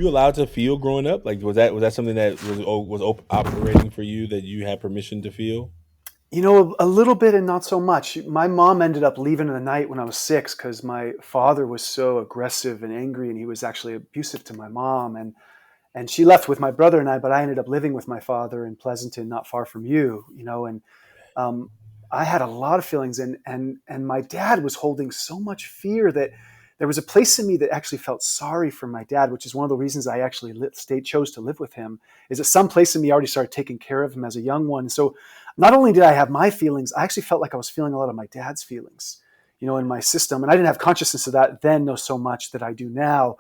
you allowed to feel growing up? Like, was that something that was operating for you, that you had permission to feel? A little bit and not so much. My mom ended up leaving in the night when I was 6 because my father was so aggressive and angry, and he was actually abusive to my mom. And she left with my brother and I, but I ended up living with my father in Pleasanton, not far from you. And um, I had a lot of feelings, and my dad was holding so much fear that there was a place in me that actually felt sorry for my dad, which is one of the reasons I actually chose to live with him. Is that some place in me already started taking care of him as a young one? So not only did I have my feelings, I actually felt like I was feeling a lot of my dad's feelings, in my system, and I didn't have consciousness of that then, no so much that I do now.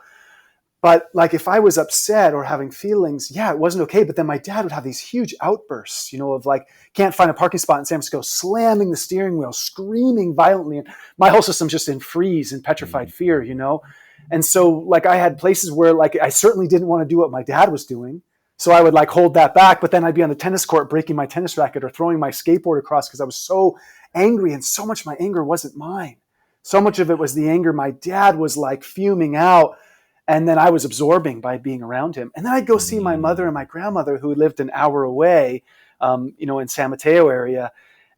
But like if I was upset or having feelings, yeah, it wasn't okay. But then my dad would have these huge outbursts, of like, can't find a parking spot in San Francisco, slamming the steering wheel, screaming violently. And my whole system's just in freeze and petrified fear. And so like I had places where like I certainly didn't want to do what my dad was doing. So I would like hold that back, but then I'd be on the tennis court breaking my tennis racket or throwing my skateboard across because I was so angry, and so much of my anger wasn't mine. So much of it was the anger my dad was like fuming out, and then I was absorbing by being around him. And then I'd go see my mother and my grandmother, who lived an hour away, in San Mateo area.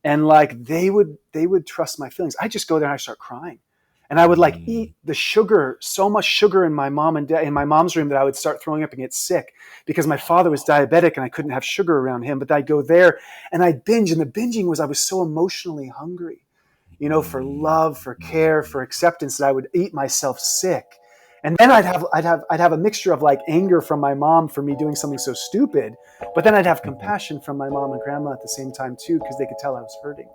And like they would trust my feelings. I just go there and I start crying. And I would like eat the sugar, so much sugar in my mom and dad, in my mom's room, that I would start throwing up and get sick because my father was diabetic and I couldn't have sugar around him. But I'd go there and I'd binge. And the binging was I was so emotionally hungry, for love, for care, for acceptance, that I would eat myself sick. And then I'd have a mixture of like anger from my mom for me doing something so stupid, but then I'd have compassion from my mom and grandma at the same time too, because they could tell I was hurting.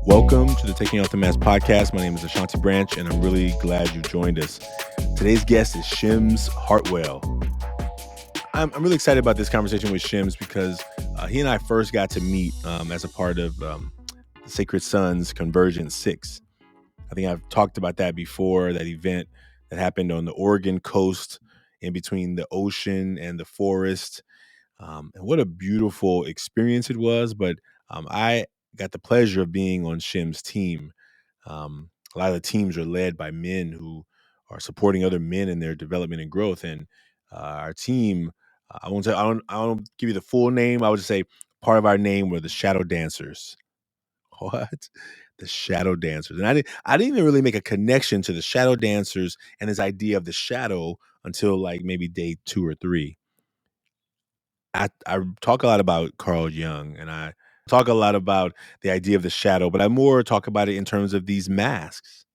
Welcome to the Taking Off the Mask podcast. My name is Ashanti Branch, and I'm really glad you joined us. Today's guest is Shems Heartwell. I'm really excited about this conversation with Shems because he and I first got to meet as a part of the Sacred Sons Convergence 6. I think I've talked about that before, that event that happened on the Oregon coast in between the ocean and the forest. And what a beautiful experience it was. But I got the pleasure of being on Shems' team. A lot of the teams are led by men who are supporting other men in their development and growth. And our team, I don't give you the full name. I would just say part of our name were the Shadow Dancers. What? The Shadow Dancers. And I didn't even really make a connection to the Shadow Dancers and this idea of the shadow until like maybe day 2 or 3. I talk a lot about Carl Jung, and I talk a lot about the idea of the shadow, but I more talk about it in terms of these masks,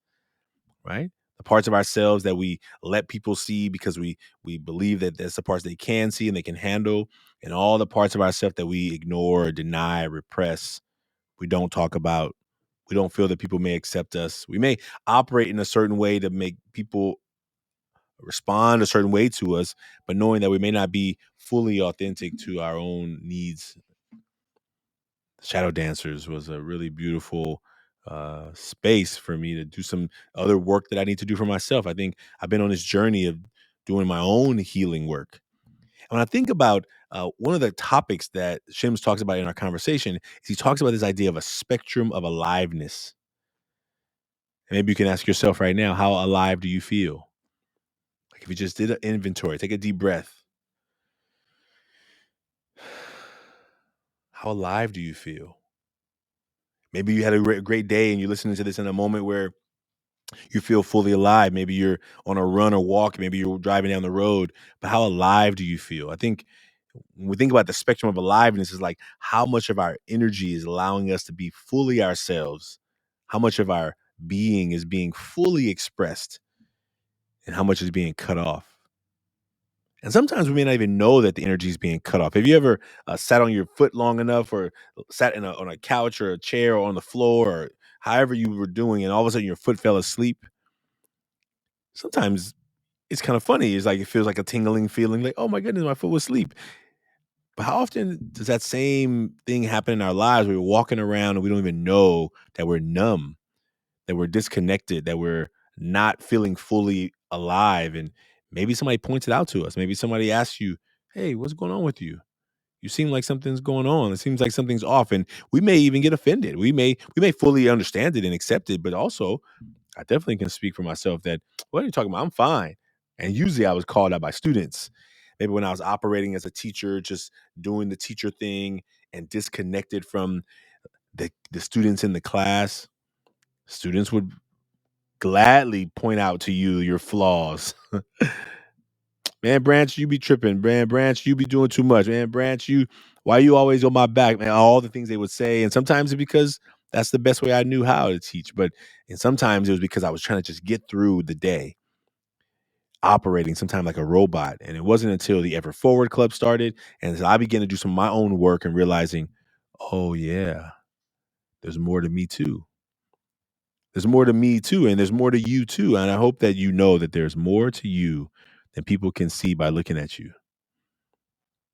right? The parts of ourselves that we let people see because we believe that that's the parts they can see and they can handle, and all the parts of ourselves that we ignore, deny, repress, we don't talk about. We don't feel that people may accept us. We may operate in a certain way to make people respond a certain way to us, but knowing that we may not be fully authentic to our own needs. Shadow Dancers was a really beautiful space for me to do some other work that I need to do for myself. I think I've been on this journey of doing my own healing work. And when I think about one of the topics that Shems talks about in our conversation, is he talks about this idea of a spectrum of aliveness. And maybe you can ask yourself right now, how alive do you feel? Like if you just did an inventory, take a deep breath. How alive do you feel? Maybe you had a great day and you're listening to this in a moment where you feel fully alive. Maybe you're on a run or walk. Maybe you're driving down the road. But how alive do you feel? I think when we think about the spectrum of aliveness, is like how much of our energy is allowing us to be fully ourselves, how much of our being is being fully expressed, and how much is being cut off. And sometimes we may not even know that the energy is being cut off. Have you ever sat on your foot long enough, or sat on a couch or a chair or on the floor, or however you were doing, and all of a sudden your foot fell asleep? Sometimes it's kind of funny. It's like it feels like a tingling feeling, like, oh my goodness, my foot was asleep. But how often does that same thing happen in our lives? We're walking around and we don't even know that we're numb, that we're disconnected, that we're not feeling fully alive. And maybe somebody points it out to us. Maybe somebody asks you, hey, what's going on with you? you seem like something's going on. It seems like something's off. And we may even get offended. We may fully understand it and accept it, but also I definitely can speak for myself that, what are you talking about? I'm fine. And usually I was called out by students. Maybe when I was operating as a teacher, just doing the teacher thing and disconnected from the students in the class, students would gladly point out to you your flaws. Man, Branch, you be tripping. Man, Branch, you be doing too much. Man, Branch, why you always on my back? Man, all the things they would say. And sometimes it's because that's the best way I knew how to teach. And sometimes it was because I was trying to just get through the day, operating sometimes like a robot. And it wasn't until the Ever Forward Club started and as I began to do some of my own work and realizing, oh yeah, there's more to me too. There's more to me too, and there's more to you too. And I hope that you know that there's more to you than people can see by looking at you.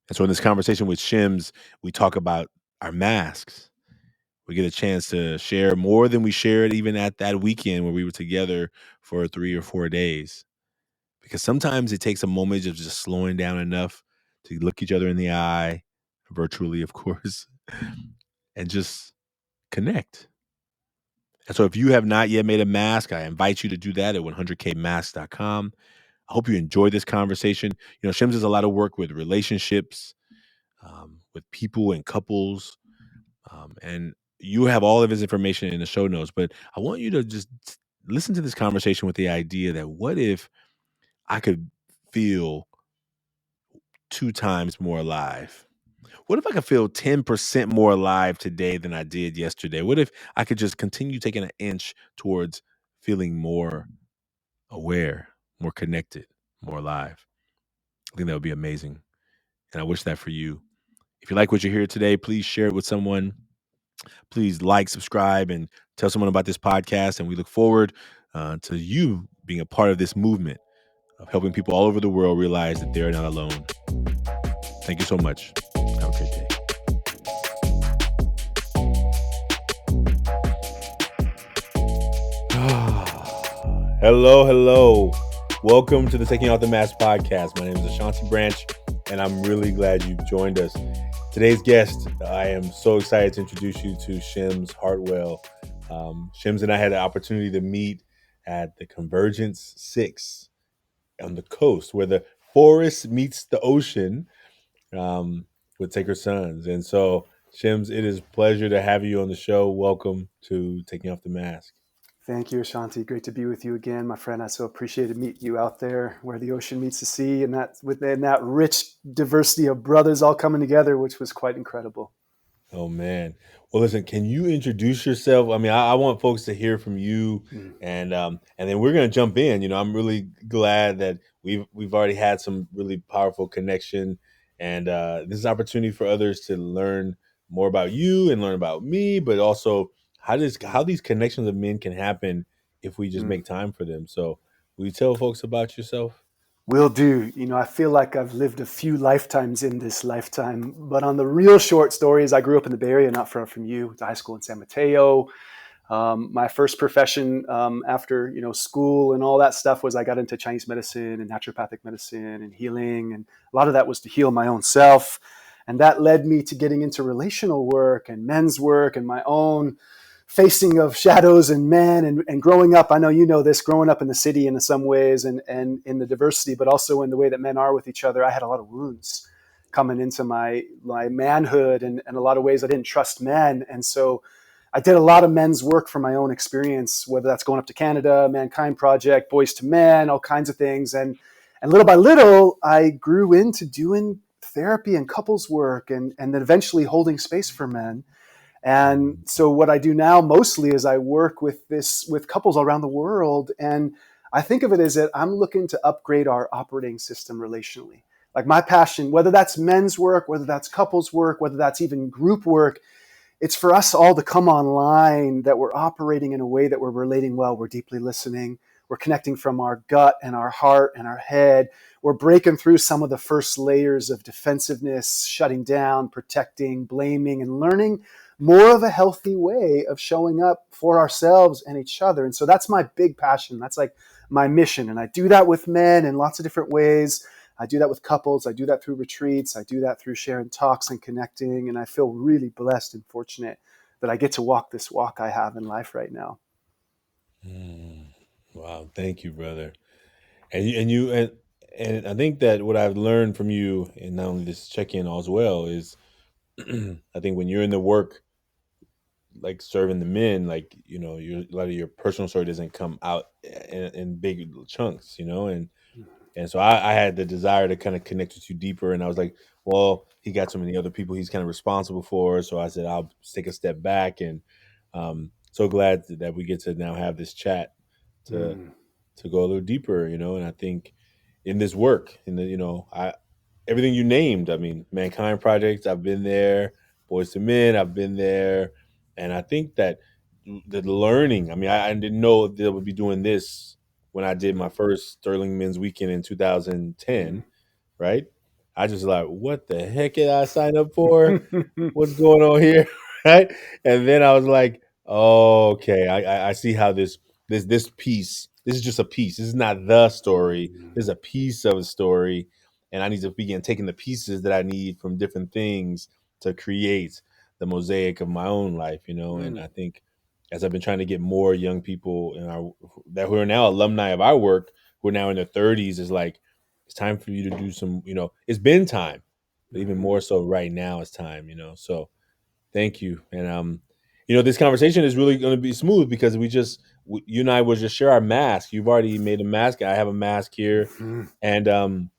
And so in this conversation with Shems, we talk about our masks. We get a chance to share more than we shared even at that weekend where we were together for 3 or 4 days. Because sometimes it takes a moment of just slowing down enough to look each other in the eye, virtually, of course, and just connect. And so if you have not yet made a mask, I invite you to do that at 100kmasks.com. I hope you enjoy this conversation. Shems does a lot of work with relationships, with people and couples. And you have all of his information in the show notes, but I want you to just listen to this conversation with the idea that, what if I could feel 2 times more alive? What if I could feel 10% more alive today than I did yesterday? What if I could just continue taking an inch towards feeling more aware, more connected, more alive? I think that would be amazing. And I wish that for you. If you like what you hear today, please share it with someone. Please like, subscribe, and tell someone about this podcast. And we look forward to you being a part of this movement of helping people all over the world realize that they're not alone. Thank you so much. Have a great day. Hello. Welcome to the Taking Off the Mask podcast. My name is Ashanti Branch, and I'm really glad you've joined us. Today's guest, I am so excited to introduce you to Shems Heartwell. Shems and I had the opportunity to meet at the Convergence 6 on the coast, where the forest meets the ocean, with Sacred Sons. And so, Shems, it is a pleasure to have you on the show. Welcome to Taking Off the Mask. Thank you, Ashanti. Great to be with you again, my friend. I so appreciated meeting you out there where the ocean meets the sea, and within that rich diversity of brothers all coming together, which was quite incredible. Oh man. Well, listen, can you introduce yourself? I mean, I want folks to hear from you, and then we're gonna jump in. I'm really glad that we've already had some really powerful connection, and this is an opportunity for others to learn more about you and learn about me, but also how these connections of men can happen if we just make time for them. So, will you tell folks about yourself? Will do. I feel like I've lived a few lifetimes in this lifetime. But on the real short stories, I grew up in the Bay Area, not far from you. Went to high school in San Mateo. My first profession after school and all that stuff was I got into Chinese medicine and naturopathic medicine and healing. And a lot of that was to heal my own self. And that led me to getting into relational work and men's work and my own facing of shadows and men and growing up. I know you know this, growing up in the city in some ways and in the diversity, but also in the way that men are with each other. I had a lot of wounds coming into my manhood, and a lot of ways I didn't trust men. And so I did a lot of men's work from my own experience, whether that's going up to Canada, Mankind Project, Boys to Men, all kinds of things. And little by little, I grew into doing therapy and couples work and then eventually holding space for men. And so what I do now mostly is I work with couples around the world. And I think of it as that I'm looking to upgrade our operating system relationally. Like my passion, whether that's men's work, whether that's couples work, whether that's even group work, it's for us all to come online that we're operating in a way that we're relating well. We're deeply listening. We're connecting from our gut and our heart and our head. We're breaking through some of the first layers of defensiveness, shutting down, protecting, blaming, and learning more of a healthy way of showing up for ourselves and each other. And so that's my big passion. That's like my mission. And I do that with men in lots of different ways. I do that with couples. I do that through retreats. I do that through sharing talks and connecting. And I feel really blessed and fortunate that I get to walk this walk I have in life right now. Wow, thank you, brother. And I think that what I've learned from you, and not only this check in as well, is I think when you're in the work, like serving the men, like a lot of your personal story doesn't come out in big chunks, and so I had the desire to kind of connect with you deeper, and I was like, well, he got so many other people he's kind of responsible for, so I said I'll take a step back, and so glad that we get to now have this chat to Mm, go a little deeper, and I think in this work, in the I everything you named, I mean, Mankind Project, I've been there, Boys to Men, I've been there, and I think that the learning, I mean, I didn't know they would be doing this when I did my first Sterling Men's Weekend in 2010, right? I just like, what the heck did I sign up for? mm. What's going on here? Right? And then I was like, oh, okay, I see how this piece, this is just a piece. This is not the story. This is a piece of a story. And I need to begin taking the pieces that I need from different things to create the mosaic of my own life, and Mm, I think as I've been trying to get more young people in our that who are now alumni of our work, who are now in their 30s, is like, it's time for you to do some, it's been time, but even mhm, more so right now it's time, so thank you. And this conversation is really going to be smooth because you and I will just share our mask. You've already made a mask, I have a mask here, mhm, and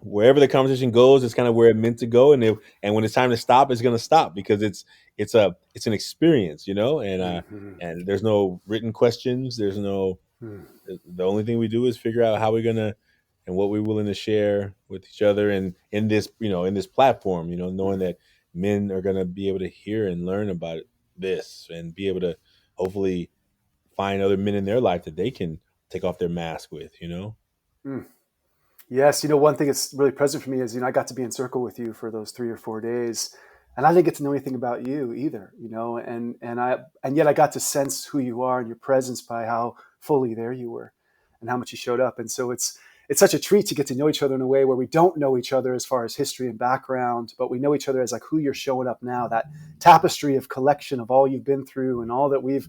wherever the conversation goes, it's kind of where it meant to go, and when it's time to stop, it's going to stop because it's an experience, mhm, and there's no written questions, there's no, mm, the only thing we do is figure out how we're gonna and what we're willing to share with each other, and in this in this platform, knowing mm, that men are gonna be able to hear and learn about this and be able to hopefully find other men in their life that they can take off their mask with. mm. Yes, one thing that's really present for me is, I got to be in circle with you for those 3 or 4 days, and I didn't get to know anything about you either, and yet I got to sense who you are and your presence by how fully there you were, and how much you showed up, and so it's such a treat to get to know each other in a way where we don't know each other as far as history and background, but we know each other as like who you're showing up now, that tapestry of collection of all you've been through and all that we've,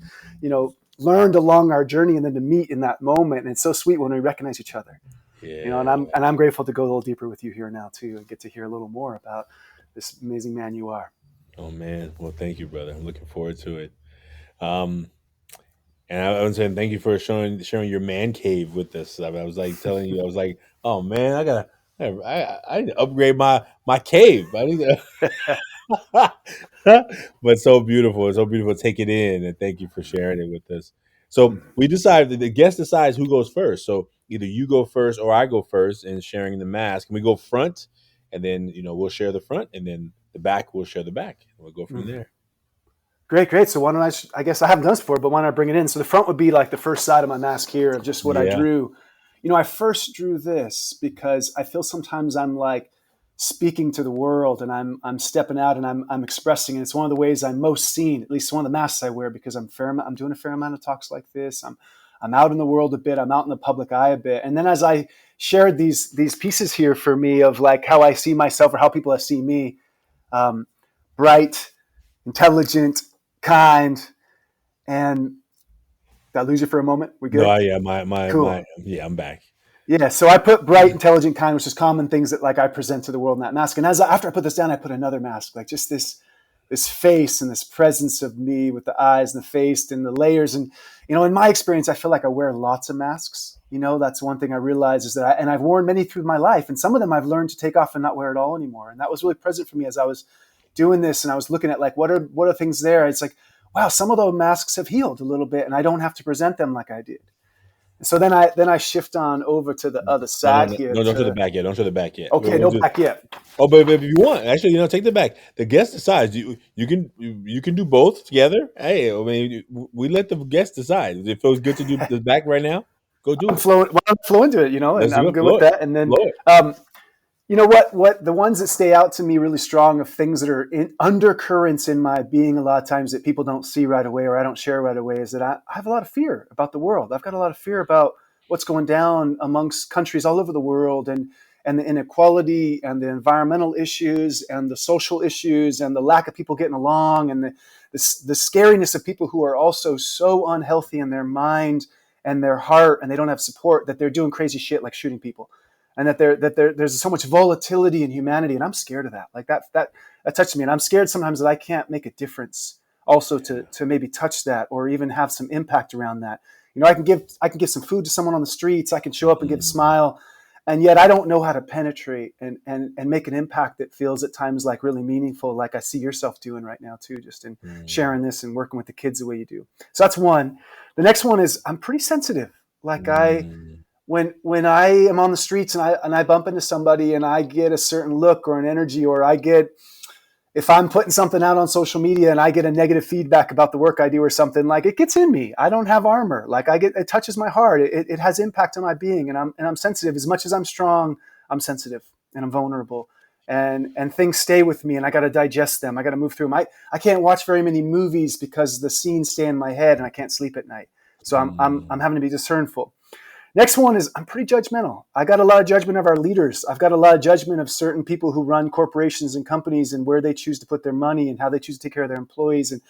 learned along our journey, and then to meet in that moment, and it's so sweet when we recognize each other. And Yeah. I'm grateful to go a little deeper with you here now too, and get to hear a little more about this amazing man you are. Oh man. Well, thank you, brother. I'm looking forward to it. Um, And I was saying thank you for sharing your man cave with us. I was like telling you, I was like, oh man, I need to upgrade my cave. I need to, but so beautiful, it's so beautiful. Take it in, and thank you for sharing it with us. So we decided the guest decides who goes first. So either you go first or I go first in sharing the mask. And we go front, and then we'll share the front, and then the back we'll share the back. And we'll go from Mm. there. Great, great. So why don't I guess I haven't done this before, but why don't I bring it in? So the front would be like the first side of my mask here of just what I Yeah. drew. I first drew this because I feel sometimes I'm like speaking to the world, and I'm stepping out, and I'm expressing. And it's one of the ways I'm most seen, at least one of the masks I wear, because I'm doing a fair amount of talks like this. I'm out in the world a bit. I'm out in the public eye a bit. And then as I shared these pieces here for me of like how I see myself or how people see me, um, bright, intelligent, kind, and did I lose you for a moment? We No, good? yeah, my Cool. yeah, I'm back. Yeah. So I put bright, intelligent, kind, which is common things that like I present to the world in that mask. And after I put this down, I put another mask, like just this face and this presence of me with the eyes and the face and the layers. And in my experience, I feel like I wear lots of masks. That's one thing I realize is that I've worn many through my life, and some of them I've learned to take off and not wear at all anymore. And that was really present for me as I was doing this, and I was looking at like what are things there. It's like, wow, some of those masks have healed a little bit, and I don't have to present them like I did. So then I shift on over to the other No, no, side no, here no, don't show the to back yet. Don't show the back yet. okay, We'll no do. back yet. Oh, but if you want, actually, take the back. The guest decides. You can do both together. Hey, I mean, we let the guest decide. If it feels good to do the back right now, go do I'm it. flowing. Well, I'm flowing to it, and Let's do I'm it. good with Flow it. that. And then, Flow it. um, what the ones that stay out to me really strong of things that are undercurrents in my being a lot of times that people don't see right away or I don't share right away is that I have a lot of fear about the world. I've got a lot of fear about what's going down amongst countries all over the world, and the inequality and the environmental issues and the social issues and the lack of people getting along and the scariness of people who are also so unhealthy in their mind and their heart, and they don't have support, that they're doing crazy shit like shooting people, and there's so much volatility in humanity, and I'm scared of that. Like that touched me, and I'm scared sometimes that I can't make a difference also to maybe touch that or even have some impact around that. I can give some food to someone on the streets. I can show up and give a smile, and yet I don't know how to penetrate and make an impact that feels at times like really meaningful, like I see yourself doing right now too, just in sharing this and working with the kids the way you do. So that's one. The next one is I'm pretty sensitive. Like when I am on the streets and I bump into somebody and I get a certain look or an energy, or if I'm putting something out on social media and I get a negative feedback about the work I do or something, like it gets in me. I don't have armor. Like it touches my heart. It has impact on my being, and I'm sensitive. As much as I'm strong, I'm sensitive and I'm vulnerable, and things stay with me, and I got to digest them. I got to move through them. I can't watch very many movies because the scenes stay in my head and I can't sleep at night. So I'm having to be discernful. Next one is I'm pretty judgmental. I got a lot of judgment of our leaders. I've got a lot of judgment of certain people who run corporations and companies and where they choose to put their money and how they choose to take care of their employees. And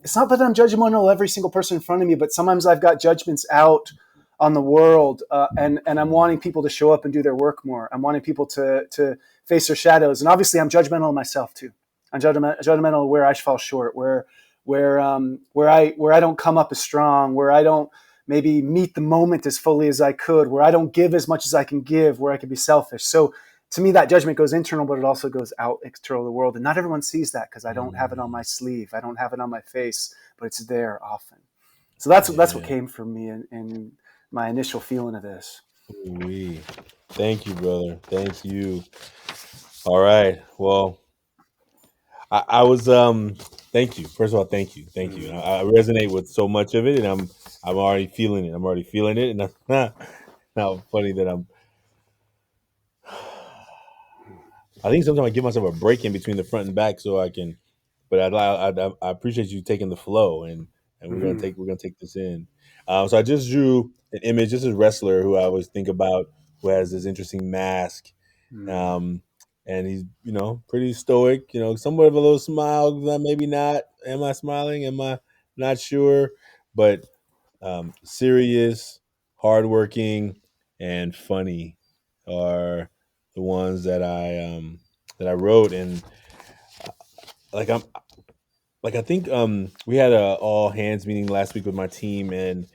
it's not that I'm judgmental of every single person in front of me, but sometimes I've got judgments out on the world, and I'm wanting people to show up and do their work more. I'm wanting people to face their shadows, and obviously I'm judgmental of myself too. I'm judgmental of where I fall short, where I don't come up as strong, where I don't maybe meet the moment as fully as I could, where I don't give as much as I can give, where I can be selfish. So to me, that judgment goes internal, but it also goes out external to the world. And not everyone sees that because I don't have it on my sleeve. I don't have it on my face, but it's there often. So that's what came from me in my initial feeling of this. We. Thank you, brother. Thank you. All right. Well, I was thank you. First of all, thank you. Thank you. I resonate with so much of it, and I'm already feeling it. I'm already feeling it, and now funny that I think sometimes I give myself a break in between the front and back so I can. But I appreciate you taking the flow, and we're gonna take this in. So I just drew an image. This is a wrestler who I always think about, who has this interesting mask, um, and he's pretty stoic. Somewhat of a little smile, maybe not. Am I smiling? Am I not sure? But serious, hardworking, and funny are the ones that I wrote, and like I think we had a all hands meeting last week with my team, and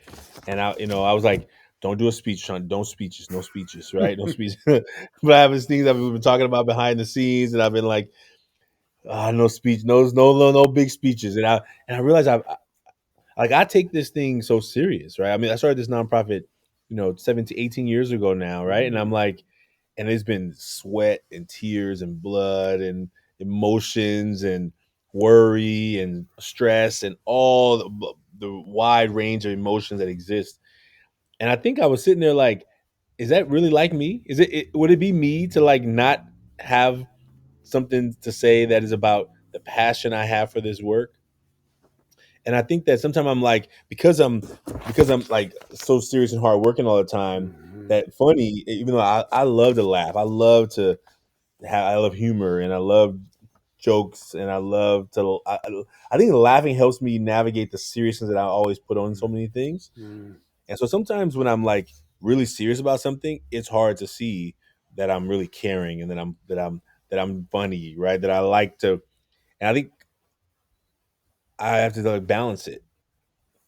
I was like, don't do a speech, Sean. Don't speeches, no speeches, right? No speeches. But I have these things that we've been talking about behind the scenes, and I've been like, no speech, no big speeches, and I realized I take this thing so serious, right? I mean, I started this nonprofit, 17, 18 years ago now, right? And I'm like, and it's been sweat and tears and blood and emotions and worry and stress and all the wide range of emotions that exist. And I think I was sitting there like, is that really like me? Would it be me to like not have something to say that is about the passion I have for this work? And I think that sometimes I'm like, because I'm like so serious and hard working all the time, that funny, even though I love to laugh, I love humor, and I love jokes, and I think laughing helps me navigate the seriousness that I always put on so many things. And so sometimes when I'm like really serious about something, it's hard to see that I'm really caring, and that I'm funny, right? That I like to, and I think I have to like balance it,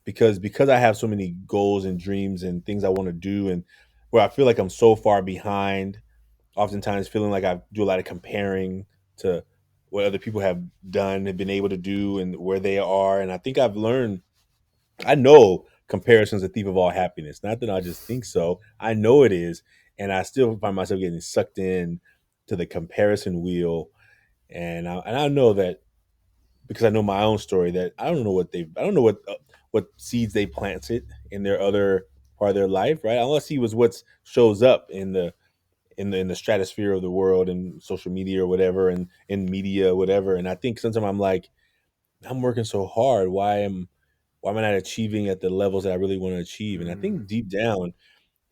because I have so many goals and dreams and things I want to do, and where I feel like I'm so far behind, oftentimes feeling like I do a lot of comparing to what other people have done and been able to do and where they are. And I think I know comparison is a thief of all happiness. Not that I just think so. I know it is. And I still find myself getting sucked in to the comparison wheel. And I know that, because I know my own story, that I don't know what seeds they planted in their other part of their life, right? All I see was what shows up in the stratosphere of the world and social media or whatever, and in media or whatever. And I think sometimes I'm like, I'm working so hard. Why am I not achieving at the levels that I really want to achieve? And I think deep down,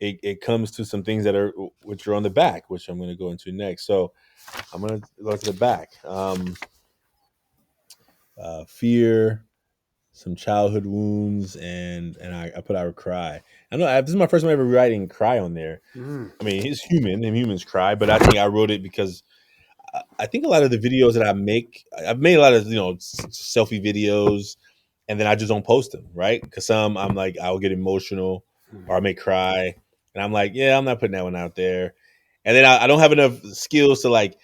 it comes to some things that are which are on the back, which I'm going to go into next. So I'm going to go to the back. Fear, some childhood wounds, and I put I would cry. I know this is my first time ever writing cry on there. Mm. I mean, it's human and humans cry, but I think I wrote it because I think a lot of the videos that I make, I've made a lot of selfie videos, and then I just don't post them, right? Because some I'm like I'll get emotional or I may cry, and I'm like, yeah, I'm not putting that one out there, and then I don't have enough skills to like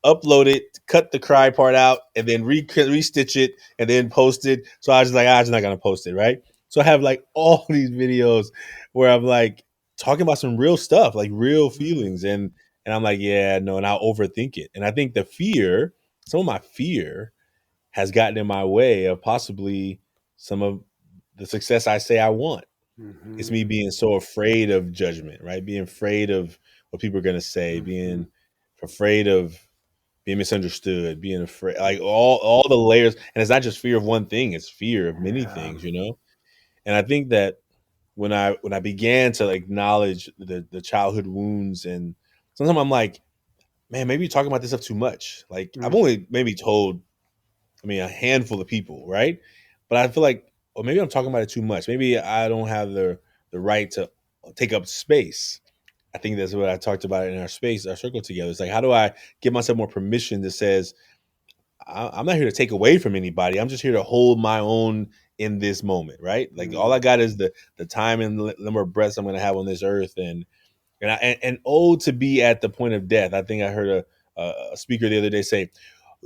upload it, cut the cry part out, and then restitch it, and then post it. So I was just like, I'm just not gonna post it, right? So I have like all these videos where I'm like talking about some real stuff, like real Mm. feelings, and I'm like, yeah, no, and I'll overthink it. And I think the fear, some of my fear, has gotten in my way of possibly some of the success I say I want. It's me Mhm. being so afraid of judgment, right? Being afraid of what people are gonna say, Mhm. being afraid of being misunderstood, being afraid, like all the layers. And it's not just fear of one thing; it's fear of many Yeah. things, you know. And I think that when I began to acknowledge the childhood wounds, and sometimes I'm like, man, maybe you're talking about this stuff too much. Like I've Mm. only maybe told, I mean, a handful of people, right? But I feel like, or maybe I'm talking about it too much. Maybe I don't have the right to take up space. I think that's what I talked about in our space, our circle together. It's like, how do I give myself more permission that says, I'm not here to take away from anybody. I'm just here to hold my own in this moment, right? Like all Mm. I got is the time and number of breaths I'm going to have on this earth, and oh, to be at the point of death. I think I heard a speaker the other day say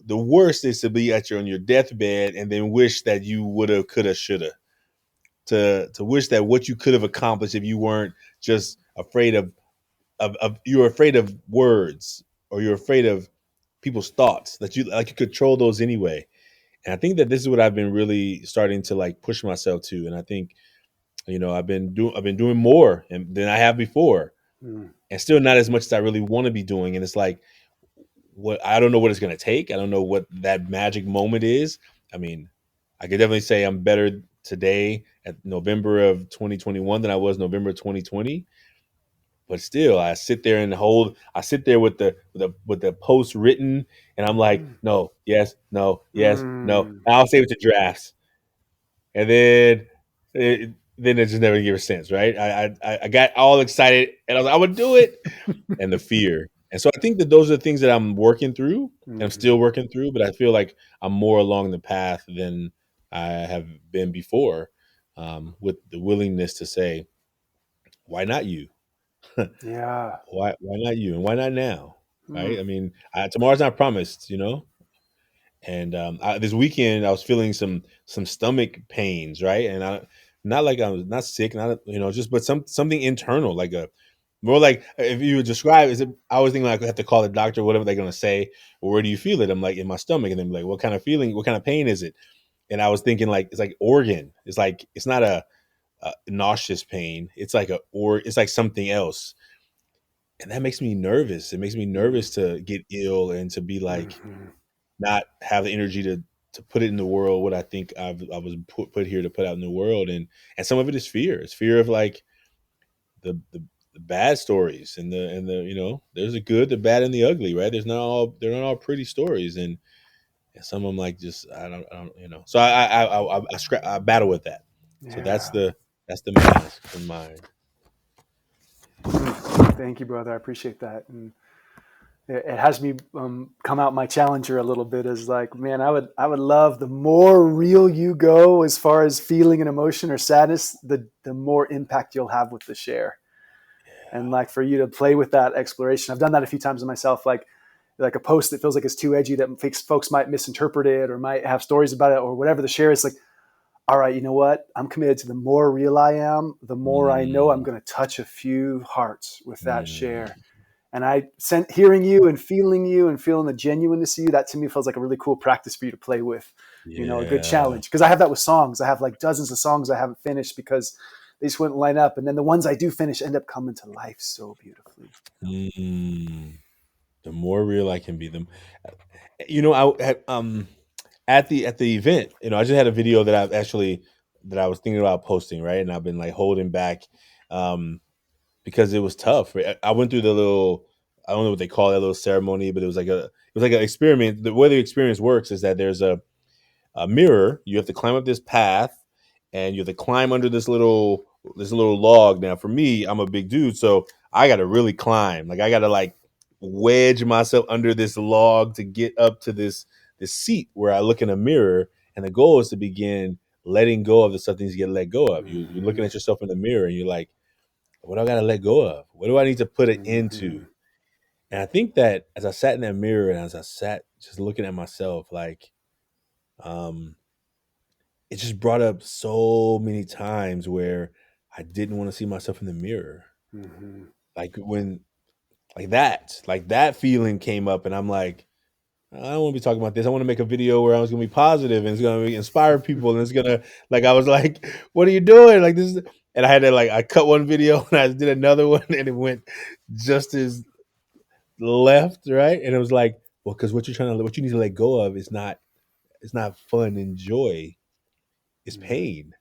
the worst is to be on your deathbed and then wish that you woulda, coulda, shoulda. To wish that what you could have accomplished if you weren't just afraid of you're afraid of words, or you're afraid of people's thoughts, that you control those anyway. And I think that this is what I've been really starting to push myself to. And I think, I've been doing more than I have before, Mm. and still not as much as I really want to be doing. And it's like, what I don't know what it's going to take. I don't know what that magic moment is. I mean, I could definitely say I'm better today at November of 2021 than I was November 2020. But still, I sit there with the post written, and I'm like, Mm. no, yes, no, yes, no. Mm. And I'll save it to drafts, and then it just never gives sense, right? I got all excited, and I was like, I would do it, and the fear. And so I think that those are the things that I'm working through, and I'm Mhm. still working through. But I feel like I'm more along the path than I have been before, with the willingness to say, why not you? Yeah. Why not you, and why not now, Mm. right? I mean, tomorrow's not promised, and this weekend I was feeling some stomach pains, right? And I not like I was not sick, not just but something internal, like a more like, if you would describe, is it? I was thinking like I have to call the doctor, whatever they're gonna say. Well, where do you feel it? I'm like, in my stomach, and then like, what kind of feeling? What kind of pain is it? And I was thinking like it's like organ. It's like it's not a nauseous pain. It's like something else, and that makes me nervous. It makes me Mm. nervous to get ill and to be like Mhm. not have the energy to put it in the world what I think I was put here to put out in the world. And some of it is fear. It's fear of like the bad stories, and the there's the good, the bad, and the ugly, right? They're not all pretty stories, and some of them like just I don't so I battle with that. So Yeah. that's the mask in mind. Mm. Thank you, brother. I appreciate that. And it has me come out my challenger a little bit as like, man, I would love the more real you go as far as feeling an emotion or sadness, the more impact you'll have with the share. And like for you to play with that exploration, I've done that a few times myself. Like a post that feels like it's too edgy that folks might misinterpret it or might have stories about it or whatever the share is. Like, all right, you know what? I'm committed to the more real I am, the more I know I'm Mm, going to touch a few hearts with that share. mm, And I sent hearing you and feeling the genuineness of you. That to me feels like a really cool practice for you to play with. A good yeah. challenge because I have that with songs. I have like dozens of songs I haven't finished because they just wouldn't line up, and then the ones I do finish end up coming to life so beautifully. Mm. The more real I can be, them. I had, at the event, I just had a video that I was thinking about posting, right, and I've been like holding back. Um, because it was tough. Right? I went through the little, I don't know what they call that little ceremony, but it was like an experiment. The way the experience works is that there's a mirror. You have to climb up this path, and you have to climb under this little log. Now, for me, I'm a big dude, so I got to really climb. Like I got to like wedge myself under this log to get up to this seat where I look in a mirror. And the goal is to begin letting go of the stuff that needs to get let go of. You're looking Mm-hmm. at yourself in the mirror, and you're like, what do I got to let go of? What do I need to put it Mm-hmm. into? And I think that as I sat in that mirror and as I sat just looking at myself, like, um, it just brought up so many times where I didn't want to see myself in the mirror. Mm-hmm. Like when, like that feeling came up, and I'm like, I don't want to be talking about this. I want to make a video where I was going to be positive and it's going to inspire people. And it's going to, like, I was like, what are you doing? Like, this is, and I had to, like, I cut one video and I did another one and it went just as left, right? And it was like, well, because what you need to let go of is not, it's not fun and joy, it's Mm-hmm. pain.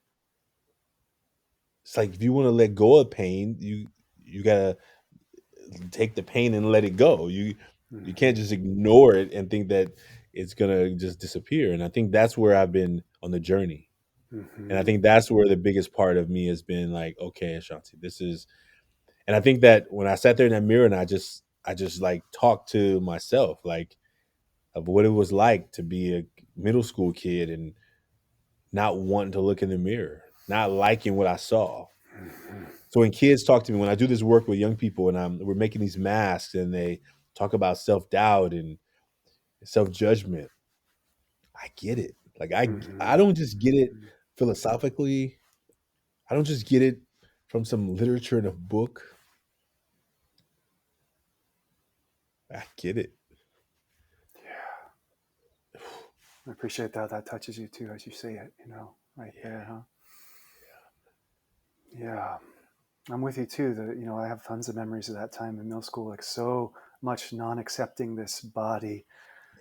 It's like, if you want to let go of pain, you got to take the pain and let it go. You Mm-hmm. can't just ignore it and think that it's gonna just disappear. And I think that's where I've been on the journey. And I Mm-hmm. think that's where the biggest part of me has been like, okay, Ashanti, this is. And I think that when I sat there in that mirror and I just like talked to myself, like of what it was like to be a middle school kid and not wanting to look in the mirror, not liking what I saw. Mm-hmm. So when kids talk to me, when I do this work with young people and we're making these masks and they talk about self doubt and self judgment, I get it. Like I Mm-hmm. don't just get it philosophically. I don't just get it from some literature in a book. I get it. Yeah, I appreciate that. That touches you too, as you say it. Right there, Yeah. huh? Yeah, I'm with you too. I have tons of memories of that time in middle school, like so much non-accepting this body,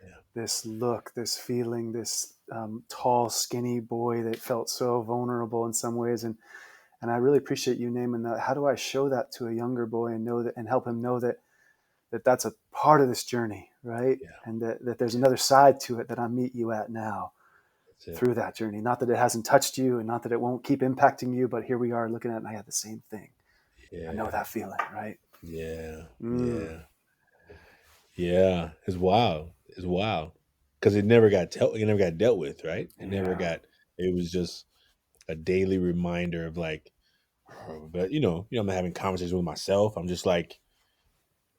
Yeah. this look, this feeling, this tall, skinny boy that felt so vulnerable in some ways, and I really appreciate you naming that. How do I show that to a younger boy and know that, and help him know that that's a part of this journey, right? Yeah. And that there's another side to it that I meet you at now That's it. through that journey. Not that it hasn't touched you, and not that it won't keep impacting you, but here we are looking at it, and I had the same thing. I know Yeah. that feeling, right? Yeah. Mm, Yeah. Yeah. It's wild. It's wild. Because it never got dealt with, right? yeah. It was just a daily reminder of like, oh, but I'm not having conversations with myself. I'm just like,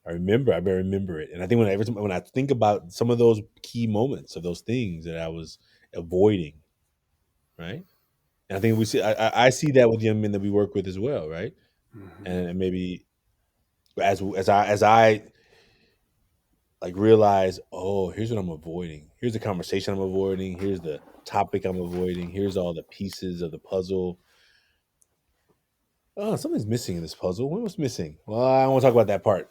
I better remember it. And I think every time when I think about some of those key moments of those things that I was avoiding, right? And I think I see that with young men that we work with as well, right? Mm-hmm. And maybe as I like realize, oh, here's what I'm avoiding. Here's the conversation I'm avoiding. Here's the topic I'm avoiding. Here's all the pieces of the puzzle. Oh, something's missing in this puzzle. What's missing? Well, I don't want to talk about that part.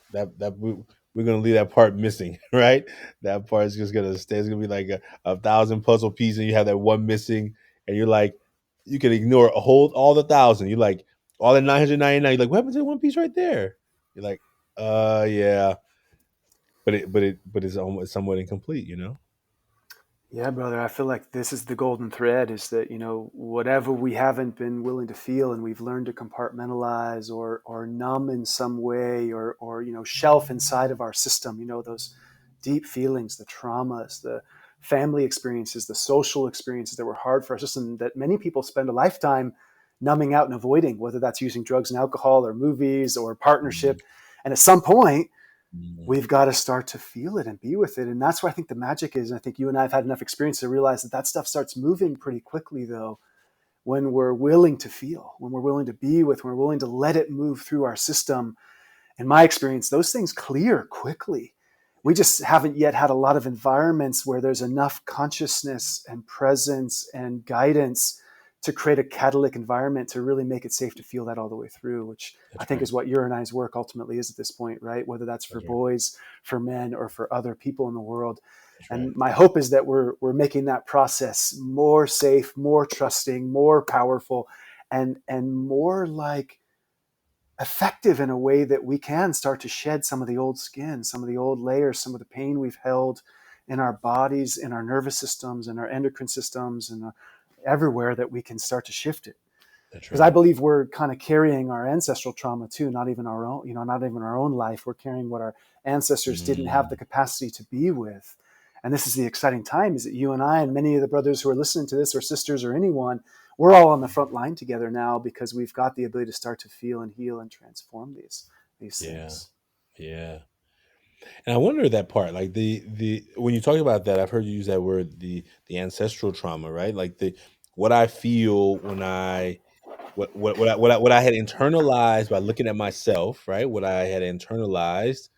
We're gonna leave that part missing, right? That part is just gonna stay. It's gonna be like a thousand puzzle pieces, and you have that one missing, and you're like, you can ignore all the thousand. You're like all the 999. You're like, what happened to the one piece right there? You're like, yeah, but it's almost somewhat incomplete, you know? Yeah, brother, I feel like this is the golden thread, is that, whatever we haven't been willing to feel and we've learned to compartmentalize or numb in some way, or shelf inside of our system, those deep feelings, the traumas, the family experiences, the social experiences that were hard for our system, that many people spend a lifetime numbing out and avoiding, whether that's using drugs and alcohol or movies or Mm, partnership. And at some point, mm, we've got to start to feel it and be with it. And that's where I think the magic is. And I think you and I have had enough experience to realize that stuff starts moving pretty quickly, though, when we're willing to feel, when we're willing to be with, when we're willing to let it move through our system. In my experience, those things clear quickly. We just haven't yet had a lot of environments where there's enough consciousness and presence and guidance to create a catalytic environment to really make it safe to feel that all the way through, which I that's think right. is what your and I's work ultimately is at this point, right? Whether that's for That's right. boys, for men, or for other people in the world. That's right. And my hope is that we're making that process more safe, more trusting, more powerful, and more like effective in a way that we can start to shed some of the old skin, some of the old layers, some of the pain we've held in our bodies, in our nervous systems, in our endocrine systems, and everywhere, that we can start to shift it. That's Because I right. believe we're kind of carrying our ancestral trauma too, not even our own, not even our own life. We're carrying what our ancestors didn't have the Mm, capacity to be with. And this is the exciting time, is that you and I and many of the brothers who are listening to this, or sisters or anyone, we're all on the front line together now, because we've got the ability to start to feel and heal and transform these yeah. things. Yeah. And I wonder that part, like the when you talk about that, I've heard you use that word, the ancestral trauma, right? Like the what I feel when I what I had internalized by looking at myself, right? What I had internalized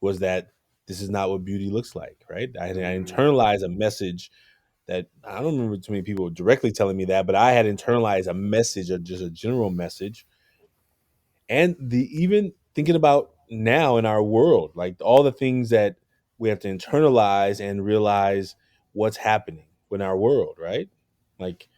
was that this is not what beauty looks like, right? I Mm, internalized a message that I don't remember too many people directly telling me that, but I had internalized a message, or just a general message. And the even thinking about now in our world, like all the things that we have to internalize and realize what's happening in our world, right? Like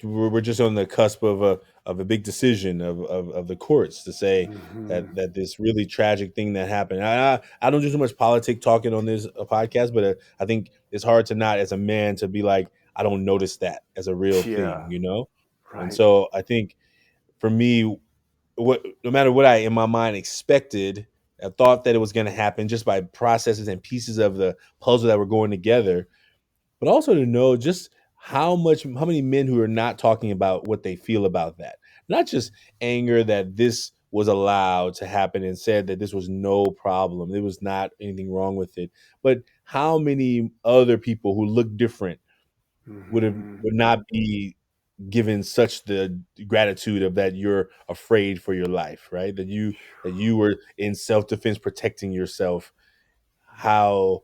we're just on the cusp of a big decision of the courts to say mhm. that this really tragic thing that happened. I don't do too much politic talking on this podcast, but I think it's hard to not, as a man, to be like, I don't notice that as a real thing, Yeah, you know. And right. so I think for me, what no matter what I in my mind expected, I thought that it was going to happen just by processes and pieces of the puzzle that were going together, but also to know just how many men who are not talking about what they feel about that, not just anger that this was allowed to happen and said that this was no problem, there was not anything wrong with it, but how many other people who look different Mhm. would not be given such the gratitude of that you're afraid for your life, right? That you were in self-defense protecting yourself. How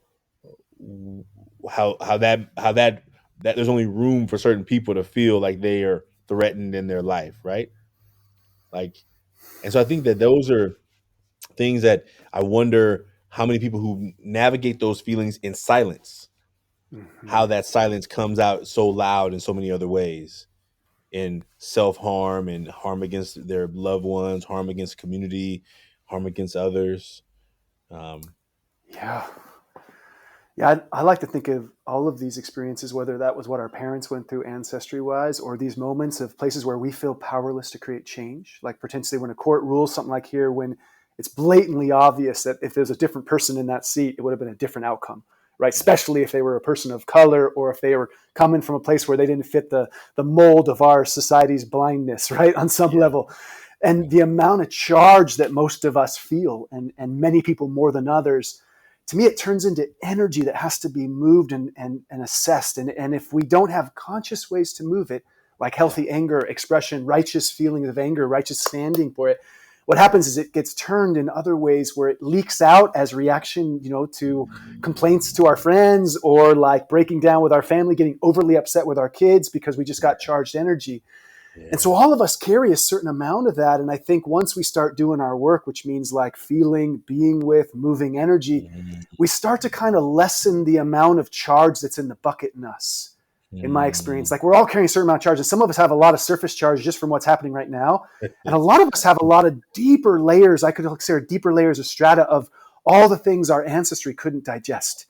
how that there's only room for certain people to feel like they are threatened in their life, right? Like, and so I think that those are things that I wonder how many people who navigate those feelings in silence, how Mhm. that silence comes out so loud in so many other ways, in self-harm and harm against their loved ones, harm against community, harm against others. Um, Yeah. Yeah, I like to think of all of these experiences, whether that was what our parents went through ancestry wise, or these moments of places where we feel powerless to create change. Like potentially when a court rules something like here, when it's blatantly obvious that if there's a different person in that seat, it would have been a different outcome, right? yeah, Especially if they were a person of color, or if they were coming from a place where they didn't fit the mold of our society's blindness, right? On some yeah, level. And the amount of charge that most of us feel, and many people more than others, to me, it turns into energy that has to be moved and assessed. And if we don't have conscious ways to move it, like yeah, healthy anger expression, righteous feelings of anger, righteous standing for it, what happens is it gets turned in other ways where it leaks out as reaction, to complaints to our friends, or like breaking down with our family, getting overly upset with our kids because we just got charged energy. And so yeah, all of us carry a certain amount of that. And I think once we start doing our work, which means like feeling, being with, moving energy, mm, we start to kind of lessen the amount of charge that's in the bucket in us. In my experience, mm. like we're all carrying a certain amount of charge, and some of us have a lot of surface charge just from what's happening right now, and a lot of us have a lot of deeper layers. I could consider deeper layers of strata of all the things our ancestry couldn't digest,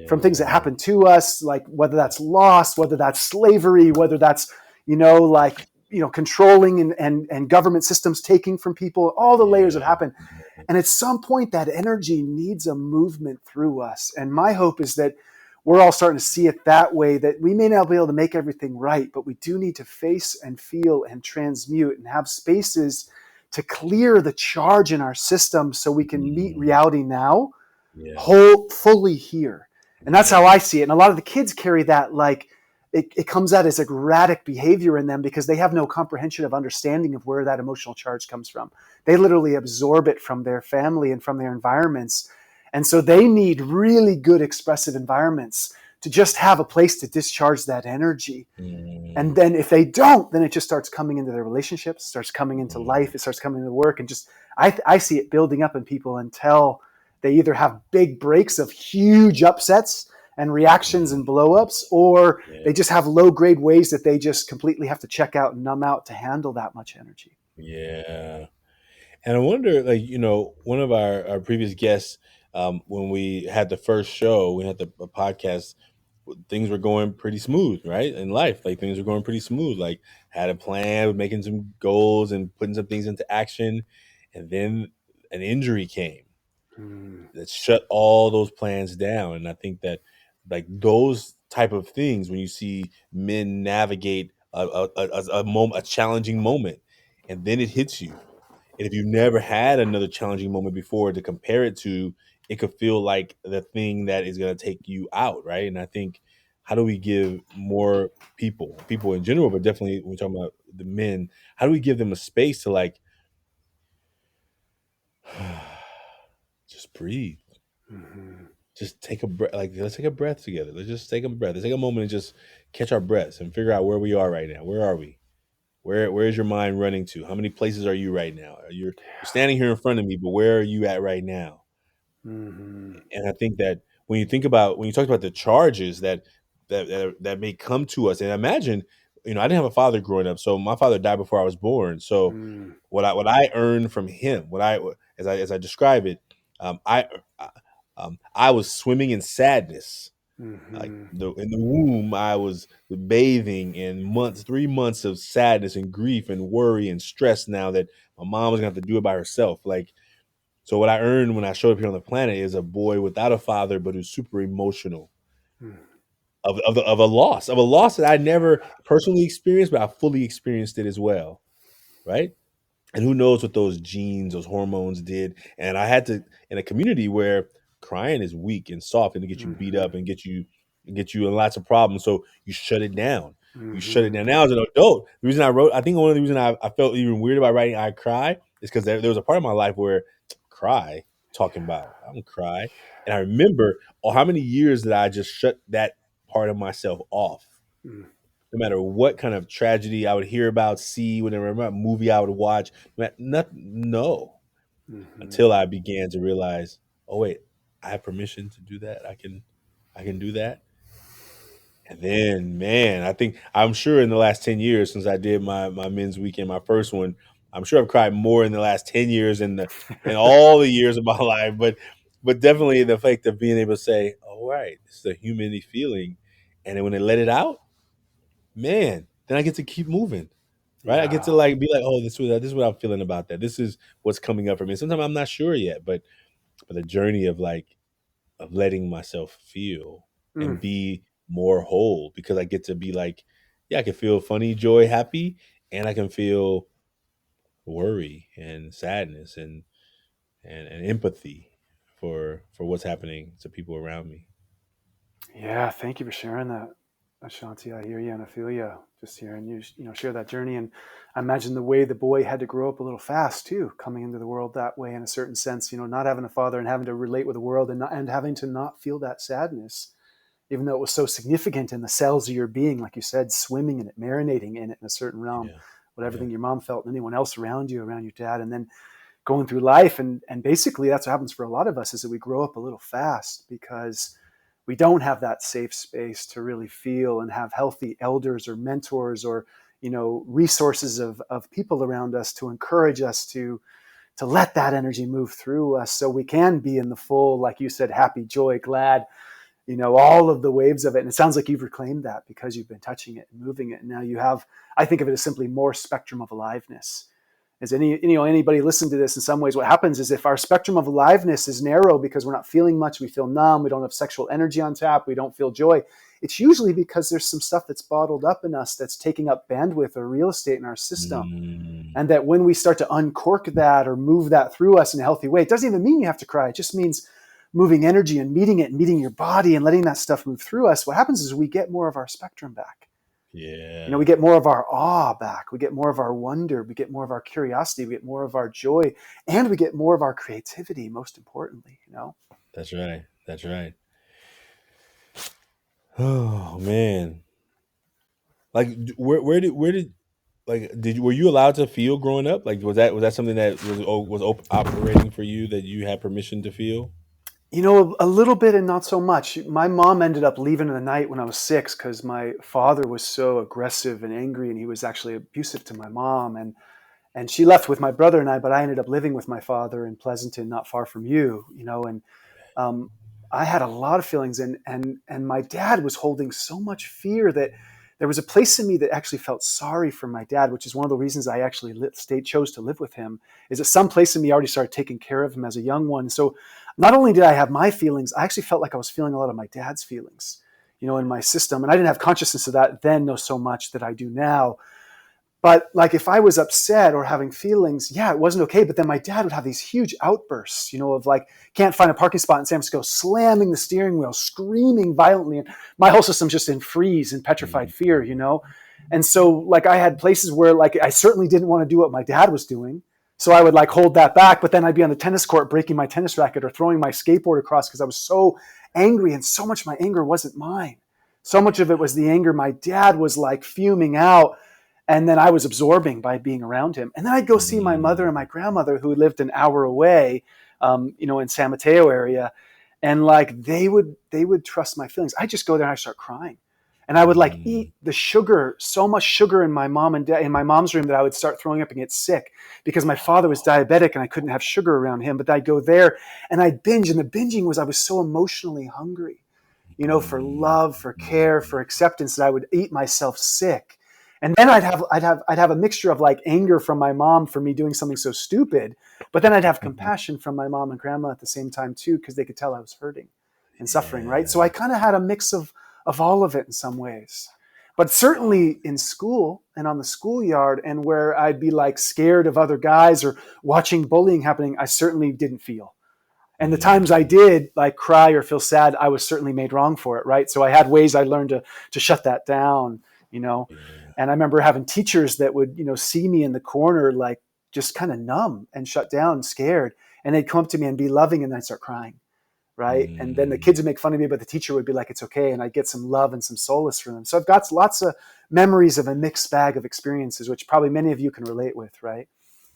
from things that Yeah, happened to us, like whether that's loss, whether that's slavery, whether that's like controlling and government systems taking from people, all the layers that yeah, happen. And at some point, that energy needs a movement through us. And my hope is that we're all starting to see it that way, that we may not be able to make everything right, but we do need to face and feel and transmute and have spaces to clear the charge in our system so we can meet mm, reality now, yeah, whole, fully here. And that's how yeah, I see it. And a lot of the kids carry that, like it comes out as erratic behavior in them because they have no comprehension of understanding of where that emotional charge comes from. They literally absorb it from their family and from their environments. And so they need really good expressive environments to just have a place to discharge that energy. And mm, then if they don't, then it just starts coming into their relationships, starts coming into mm, life, it starts coming into work. And just, I see it building up in people until they either have big breaks of huge upsets and reactions mm, and blowups, or yeah, they just have low grade ways that they just completely have to check out and numb out to handle that much energy. Yeah. And I wonder, like, one of our previous guests, when we had the first show, we had a podcast, things were going pretty smooth, right? In life, like things were going pretty smooth. Like had a plan, making some goals and putting some things into action. And then an injury came Mm, that shut all those plans down. And I think that like those type of things, when you see men navigate a moment, a challenging moment, and then it hits you, and if you've never had another challenging moment before to compare it to, it could feel like the thing that is going to take you out, right? And I think, how do we give more people in general, but definitely when we're talking about the men, how do we give them a space to like just breathe, mhm. just take a breath, like let's take a breath together. Let's just take a breath. Let's take a moment and just catch our breaths and figure out where we are right now. Where are we? Where is your mind running to? How many places are you right now? You're standing here in front of me, but where are you at right now? Mhm, And I think that when you talked about the charges that may come to us, and imagine, I didn't have a father growing up, so my father died before I was born. So mm, what I earned from him, as I describe it, I was swimming in sadness. Like mhm, in the womb, I was bathing in 3 months of sadness and grief and worry and stress. Now that my mom was gonna have to do it by herself, like so what I earned when I showed up here on the planet is a boy without a father, but who's super emotional mm. of a loss that I never personally experienced, but I fully experienced it as well, right? And who knows what those genes, those hormones did. And I had to, in a community where crying is weak and soft and to get you beat Mhm, up and get you in lots of problems. So you shut it down. You shut it mhm. down. Now as an adult, the reason I think one of the reasons I felt even weird about writing I Cry is because there was a part of my life where cry, talking about, I don't cry. And I remember, how many years did I just shut that part of myself off? Mm, No matter what kind of tragedy I would hear about, see, whatever movie I would watch, no, mhm. until I began to realize, oh wait, I have permission to do that. I can do that. And then, man, I'm sure in the last 10 years since I did my men's weekend, my first one, I'm sure I've cried more in the last 10 years in all the years of my life. But definitely the fact of being able to say, all right, this is a human feeling, and then when they let it out, man, then I get to keep moving. Right? I get to Yeah. like be like, oh, this is what I'm feeling about that. This is what's coming up for me. Sometimes I'm not sure yet, but the journey of like of letting myself feel and Mm, be more whole because I get to be like, yeah, I can feel funny, joy, happy, and I can feel worry and sadness and empathy for what's happening to people around me. yeah. Thank you for sharing that, Ashanti. I hear you and I feel you. Just hearing you, share that journey, and I imagine the way the boy had to grow up a little fast too, coming into the world that way in a certain sense. Not having a father and having to relate with the world, and having to not feel that sadness, even though it was so significant in the cells of your being, like you said, swimming in it, marinating in it in a certain realm. Yeah. What Yeah. everything your mom felt and anyone else around you, around your dad, and then going through life, and basically that's what happens for a lot of us, is that we grow up a little fast because we don't have that safe space to really feel and have healthy elders or mentors or resources of people around us to encourage us to let that energy move through us so we can be in the full, like you said, happy, joy, glad, all of the waves of it. And it sounds like you've reclaimed that because you've been touching it and moving it, and now you have, I think of it as simply more spectrum of aliveness. As anybody listen to this, in some ways what happens is, if our spectrum of aliveness is narrow because we're not feeling much, we feel numb, we don't have sexual energy on tap, we don't feel joy, it's usually because there's some stuff that's bottled up in us that's taking up bandwidth or real estate in our system. Mm, And that when we start to uncork that or move that through us in a healthy way, it doesn't even mean you have to cry. It just means moving energy and meeting it and meeting your body and letting that stuff move through us. What happens is we get more of our spectrum back. We yeah. get more of our awe back. We get more of our wonder. We get more of our curiosity. We get more of our joy, and we get more of our creativity. Most importantly. That's right. That's right. Oh man. Like where did like were you allowed to feel growing up? Like was that something that was operating for you, that you had permission to feel? A little bit and not so much. My mom ended up leaving in the night when I was 6 because my father was so aggressive and angry, and he was actually abusive to my mom. and she left with my brother and I, but I ended up living with my father in Pleasanton, not far from you, and um, I had a lot of feelings, and my dad was holding so much fear that there was a place in me that actually felt sorry for my dad, which is one of the reasons I actually chose to live with him. Is that some place in me already started taking care of him as a young one? So not only did I have my feelings, I actually felt like I was feeling a lot of my dad's feelings, in my system, and I didn't have consciousness of that then, no, so much that I do now. But like if I was upset or having feelings, yeah, it wasn't okay. But then my dad would have these huge outbursts, of like, can't find a parking spot in San Francisco, slamming the steering wheel, screaming violently. And my whole system's just in freeze and petrified fear. And so like I had places where like I certainly didn't want to do what my dad was doing. So I would like hold that back, but then I'd be on the tennis court breaking my tennis racket or throwing my skateboard across because I was so angry, and so much of my anger wasn't mine. So much of it was the anger my dad was like fuming out, and then I was absorbing by being around him. And then I'd go see my mother and my grandmother who lived an hour away, in San Mateo area, and like they would trust my feelings. I just go there and I start crying, and I would like eat the sugar, so much sugar in my mom and dad in my mom's room that I would start throwing up and get sick because my father was diabetic and I couldn't have sugar around him. But I'd go there and I'd binge, and the binging was I was so emotionally hungry, for love, for care, for acceptance, that I would eat myself sick. And then I'd have a mixture of like anger from my mom for me doing something so stupid, but then I'd have compassion from my mom and grandma at the same time too, because they could tell I was hurting and suffering, right? So I Yeah. kind of had a mix of all of it in some ways. But certainly in school and on the schoolyard, and where I'd be like scared of other guys or watching bullying happening, I certainly didn't feel. And the times I did like cry or feel sad, I was certainly made wrong for it, right? So I had ways I learned to shut that down, you know. Yeah. And I remember having teachers that would, see me in the corner, like just kind of numb and shut down, scared, and they'd come up to me and be loving, and I'd start crying, right? And then the kids would make fun of me, but the teacher would be like, "It's okay," and I'd get some love and some solace from them. So I've got lots of memories of a mixed bag of experiences, which probably many of you can relate with, right?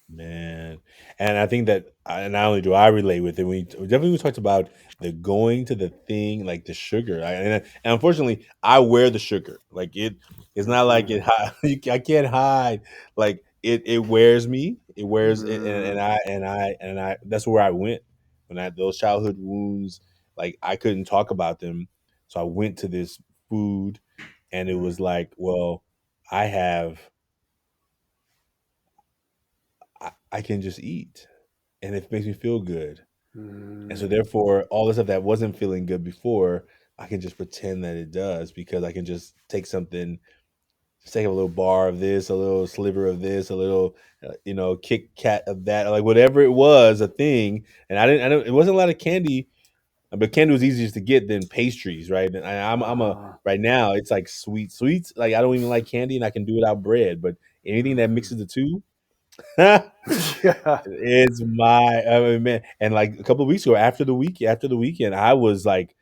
Man, and I think that not only do I relate with it, we definitely talked about the going to the thing, like the sugar. And unfortunately, I wear the sugar. Like it's not like Mm-hmm. I can't hide. Like it wears me. It wears, Mm-hmm. and I. That's where I went when I had those childhood wounds. Like I couldn't talk about them, so I went to this food, and it was like, well, I have, I can just eat, and it makes me feel good. And so Mm-hmm. therefore, all the stuff that wasn't feeling good before, I can just pretend that it does, because I can just take something, just take a little bar of this, a little sliver of this, a little, Kit Kat of that, like whatever it was, a thing. And I don't, it wasn't a lot of candy, but candy was easier to get than pastries, right? And I'm a, Uh-huh. right now it's like sweets. Like I don't even like candy, and I can do without bread. But anything that Mm-hmm. mixes the two, Yeah. it's my, I mean, man. And like a couple of weeks ago, after the weekend, I was like,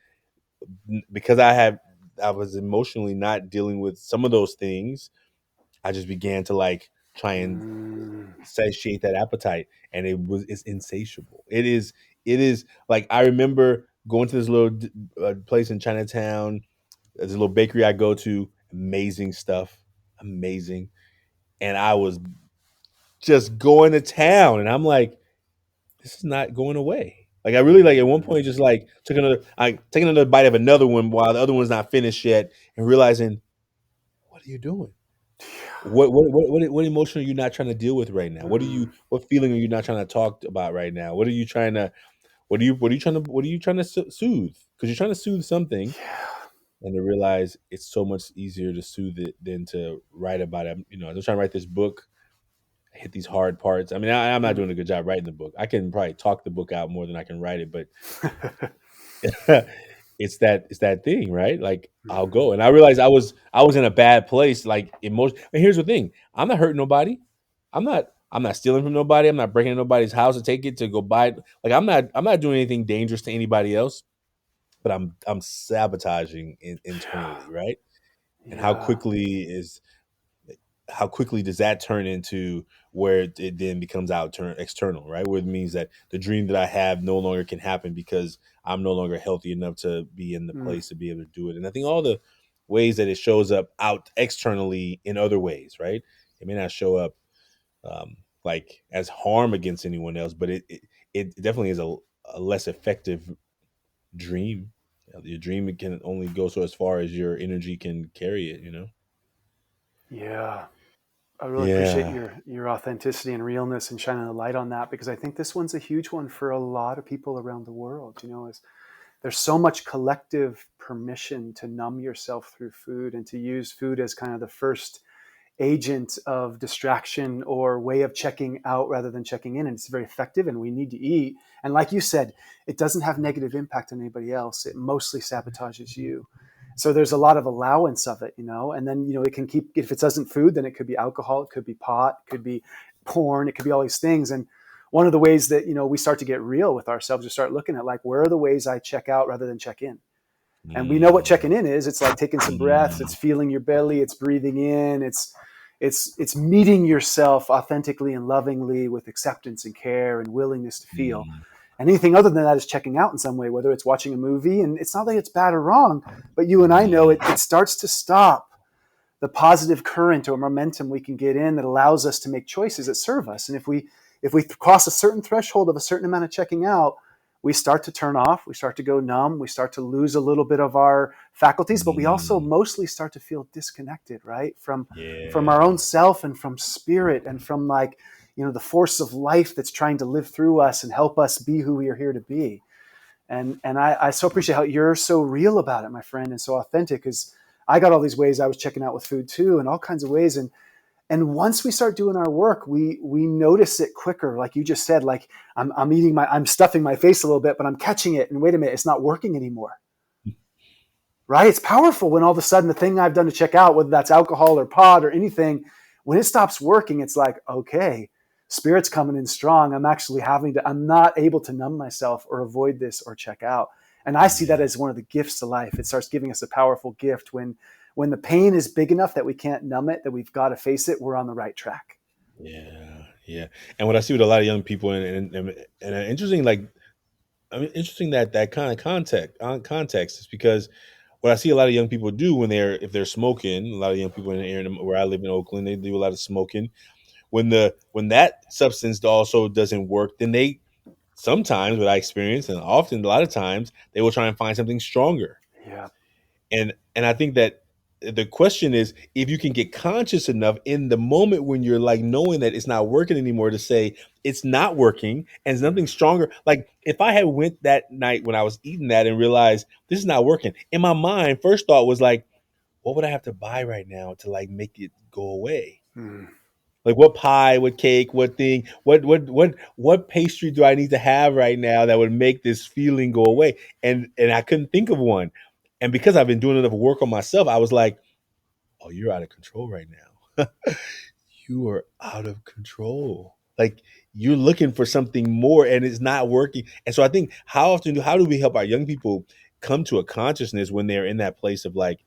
because I was emotionally not dealing with some of those things. I just began to like try and Mm. satiate that appetite, and it's insatiable. It is like, I remember going to this little place in Chinatown. There's a little bakery I go to. Amazing stuff, amazing. And I was just going to town, and I'm like, this is not going away. Like I really, like at one Mm. point, just like I taking another bite of another one while the other one's not finished yet, and realizing, what are you doing? What emotion are you not trying to deal with right now? Mm. What feeling are you not trying to talk about right now? What are you trying to what are you trying to soothe? Because you're trying to soothe something, Yeah. and to realize it's so much easier to soothe it than to write about it. I'm trying to write this book, hit these hard parts. I mean, I'm not Mm. doing a good job writing the book. I can probably talk the book out more than I can write it, but it's that thing, right? Like I'll go, Mhm. and I realized I was in a bad place, like emotion. And here's the thing: I'm not hurting nobody. I'm not stealing from nobody. I'm not breaking into nobody's house to take it to go buy it. Like I'm not doing anything dangerous to anybody else. But I'm sabotaging internally, right? And Yeah. how quickly does that turn into where it then becomes external, right? Where it means that the dream that I have no longer can happen because I'm no longer healthy enough to be in the Mm. place to be able to do it. And I think all the ways that it shows up out externally in other ways, right? It may not show up. like as harm against anyone else, but it definitely is a less effective dream. Your dream can only go so as far as your energy can carry it, you know? Yeah. I really appreciate Yeah. your authenticity and realness and shining a light on that, because I think this one's a huge one for a lot of people around the world. Is there's so much collective permission to numb yourself through food and to use food as kind of the first agent of distraction or way of checking out rather than checking in. And it's very effective, and we need to eat. And like you said, it doesn't have negative impact on anybody else. It mostly sabotages you. So there's a lot of allowance of it, and then, it can keep, if it isn't food, then it could be alcohol, it could be pot, it could be porn, it could be all these things. And one of the ways that, we start to get real with ourselves, we start looking at, like, where are the ways I check out rather than check in? And we know what Mm, checking in is. It's like taking some breaths. mm, It's feeling your belly. It's breathing in. It's meeting yourself authentically and lovingly with acceptance and care and willingness to feel. mm, And anything other than that is checking out in some way, whether it's watching a movie. And it's not that it's bad or wrong, but you and I know mm, it starts to stop the positive current or momentum we can get in that allows us to make choices that serve us. And if we cross a certain threshold of a certain amount of checking out, we start to turn off, we start to go numb, we start to lose a little bit of our faculties, but we also mm. mostly start to feel disconnected, right? From our own Yeah. self and from spirit and from, like, the force of life that's trying to live through us and help us be who we are here to be. And I so appreciate how you're so real about it, my friend, and so authentic, because I got all these ways I was checking out with food too, and all kinds of ways. And once we start doing our work, we notice it quicker. Like you just said, like, I'm stuffing my face a little bit, but I'm catching it. And wait a minute, it's not working anymore. Right? It's powerful when all of a sudden the thing I've done to check out, whether that's alcohol or pot or anything, when it stops working, it's like, okay, spirit's coming in strong. I'm not able to numb myself or avoid this or check out. And I see that Yeah. as one of the gifts to life. It starts giving us a powerful gift when the pain is big enough that we can't numb it, that we've got to face it, we're on the right track. Yeah. Yeah. And what I see with a lot of young people, and interesting, like, I mean, interesting that kind of context is because what I see a lot of young people do when if they're smoking, a lot of young people in the area where I live in Oakland, they do a lot of smoking. When that substance also doesn't work, then they sometimes, what I experience, and often a lot of times, they will try and find something stronger. Yeah. And I think that the question is if you can get conscious enough in the moment when you're like knowing that it's not working anymore to say it's not working and there's nothing stronger. Like if I had went that night when I was eating that and realized this is not working, in my mind, first thought was like, what would I have to buy right now to like make it go away? Mm. Like what pie, what cake, what thing, what pastry do I need to have right now that would make this feeling go away? And I couldn't think of one. And because I've been doing enough work on myself, I was like, oh, you're out of control right now. You are out of control. Like you're looking for something more and it's not working. And so I think how do we help our young people come to a consciousness when they're in that place of like,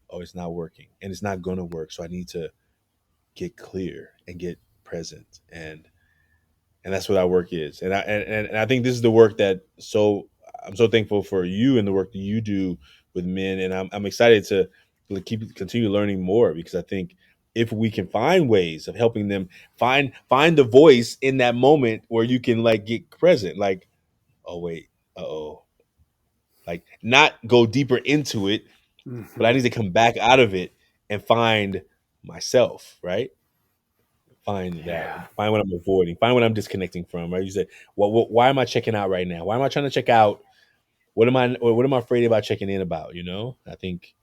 oh, it's not working and it's not gonna work. So I need to get clear and get present. And that's what our work is. And I think this is the work that I'm so thankful for you and the work that you do with men. And I'm excited to continue learning more because I think if we can find ways of helping them find the voice in that moment where you can like get present, like, oh wait, oh, like not go deeper into it, but I Hmm. need to come back out of it and find myself, right? Yeah. Find what I'm avoiding, find what I'm disconnecting from, right? You said, why am I checking out right now? Why am I trying to check out? What am I afraid about checking in about? I think,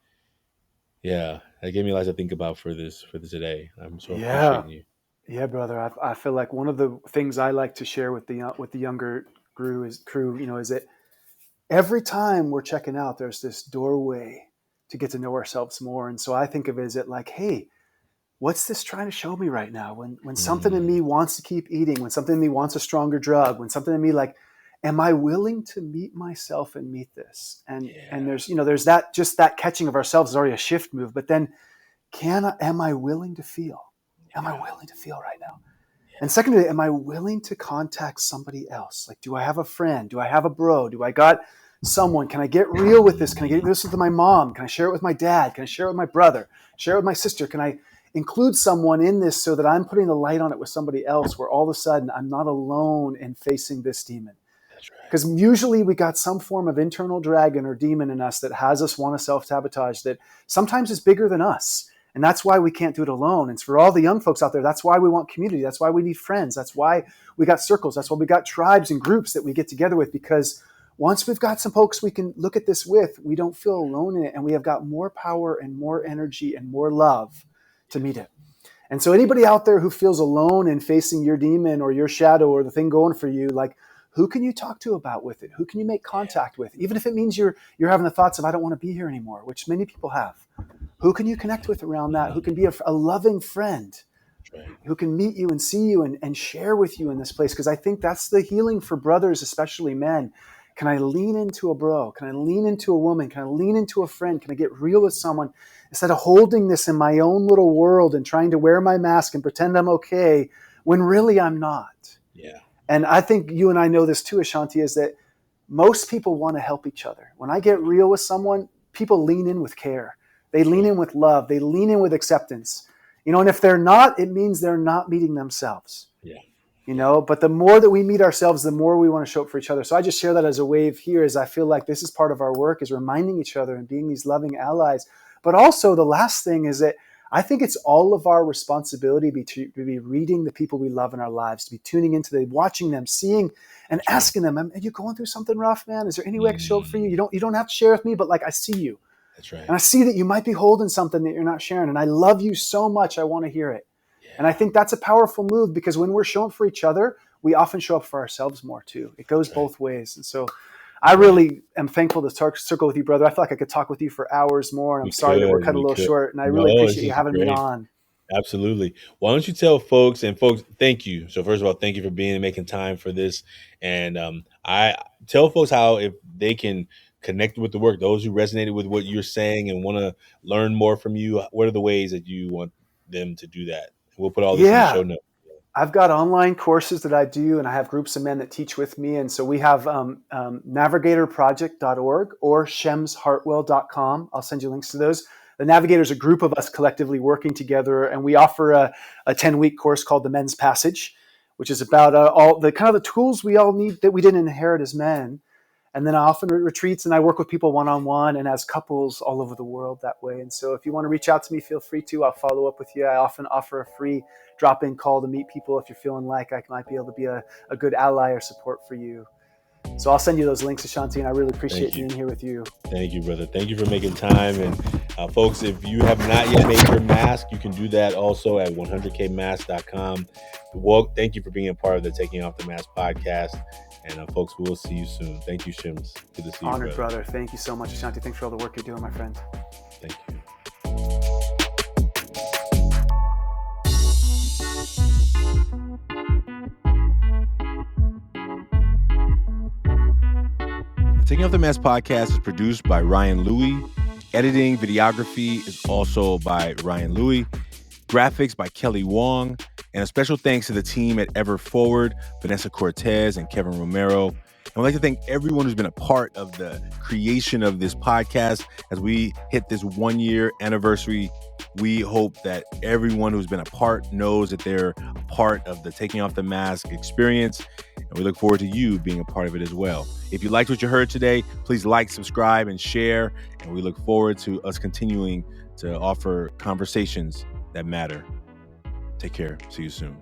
yeah, that gave me a lot to think about for this today. I'm so Yeah. appreciating you. Yeah, brother. I feel like one of the things I like to share with the younger crew, is that every time we're checking out, there's this doorway to get to know ourselves more. And so I think of it as like, hey, what's this trying to show me right now? When something in Mm, me wants to keep eating, when something in me wants a stronger drug, when something in me, like, am I willing to meet myself and meet this? And yeah, there's that, just that catching of ourselves is already a shift move. But then am I willing to feel? Am I yeah, willing to feel right now? And secondly, am I willing to contact somebody else? Like, do I have a friend? Do I have a bro? Do I got someone? Can I get real with this? Can I get this with my mom? Can I share it with my dad? Can I share it with my brother? Share it with my sister? include someone in this so that I'm putting the light on it with somebody else, where all of a sudden I'm not alone in facing this demon. That's right. Because usually we got some form of internal dragon or demon in us that has us want to self-sabotage that sometimes is bigger than us. And that's why we can't do it alone. And for all the young folks out there, that's why we want community. That's why we need friends. That's why we got circles. That's why we got tribes and groups that we get together with, because once we've got some folks we can look at this with, we don't feel alone in it. And we have got more power and more energy and more love to meet it. And so anybody out there who feels alone in facing your demon or your shadow or the thing going for you, like, who can you talk to about with it? Who can you make contact with? Even if it means you're having the thoughts of, I don't want to be here anymore, which many people have. Who can you connect with around that? Who can be a loving friend? Who can meet you and see you and share with you in this place? Because I think that's the healing for brothers, especially men. Can I lean into a bro? Can I lean into a woman? Can I lean into a friend? Can I get real with someone instead of holding this in my own little world and trying to wear my mask and pretend I'm okay when really I'm not? Yeah. And I think you and I know this too, Ashanti, is that most people want to help each other. When I get real with someone, people lean in with care. They lean in with love. They lean in with acceptance. And if they're not, it means they're not meeting themselves. Yeah. But the more that we meet ourselves, the more we want to show up for each other. So I just share that as a wave here, as I feel like this is part of our work, is reminding each other and being these loving allies. But also the last thing is that I think it's all of our responsibility to be reading the people we love in our lives, to be tuning into them, watching them, seeing, and asking them, are you going through something rough, man? Is there any way I can show up for you? You don't have to share with me, but I see you. That's right. And I see that you might be holding something that you're not sharing. And I love you so much. I want to hear it. Yeah. And I think that's a powerful move, because when we're showing up for each other, we often show up for ourselves more too. It goes both ways. And so I really am thankful to circle with you, brother. I feel like I could talk with you for hours more. And I'm sorry that we're cut a little short. And I really appreciate you having me on. Absolutely. Why don't you tell folks, thank you. So first of all, thank you for making time for this. And I tell folks how, if they can connect with the work, those who resonated with what you're saying and want to learn more from you, what are the ways that you want them to do that? We'll put all this in the show notes. I've got online courses that I do, and I have groups of men that teach with me. And so we have navigatorproject.org or shemsheartwell.com. I'll send you links to those. The Navigator is a group of us collectively working together, and we offer a 10-week course called The Men's Passage, which is about all the kind of the tools we all need that we didn't inherit as men. And then I often retreats, and I work with people one-on-one and as couples all over the world that way. And so if you want to reach out to me, feel free to. I'll follow up with you. I often offer a free drop-in call to meet people if you're feeling like I might be able to be a good ally or support for you. So I'll send you those links, Ashanti, and I really appreciate being here with you. Thank you, brother. Thank you for making time. And folks, if you have not yet made your mask, you can do that also at 100kmask.com. Well, thank you for being a part of the Taking Off the Mask podcast. And folks, we will see you soon. Thank you, Shems. Good to see you, Honored, brother. Thank you so much, Ashanti. Thanks for all the work you're doing, my friend. Thank you. The Taking Off the Mask podcast is produced by Ryan Louie. Editing, videography is also by Ryan Louie. Graphics by Kelly Wong. And a special thanks to the team at Ever Forward, Vanessa Cortez and Kevin Romero. And I'd like to thank everyone who's been a part of the creation of this podcast. As we hit this 1-year anniversary, we hope that everyone who's been a part knows that they're a part of the Taking Off the Mask experience. And we look forward to you being a part of it as well. If you liked what you heard today, please like, subscribe, and share. And we look forward to us continuing to offer conversations that matter. Take care. See you soon.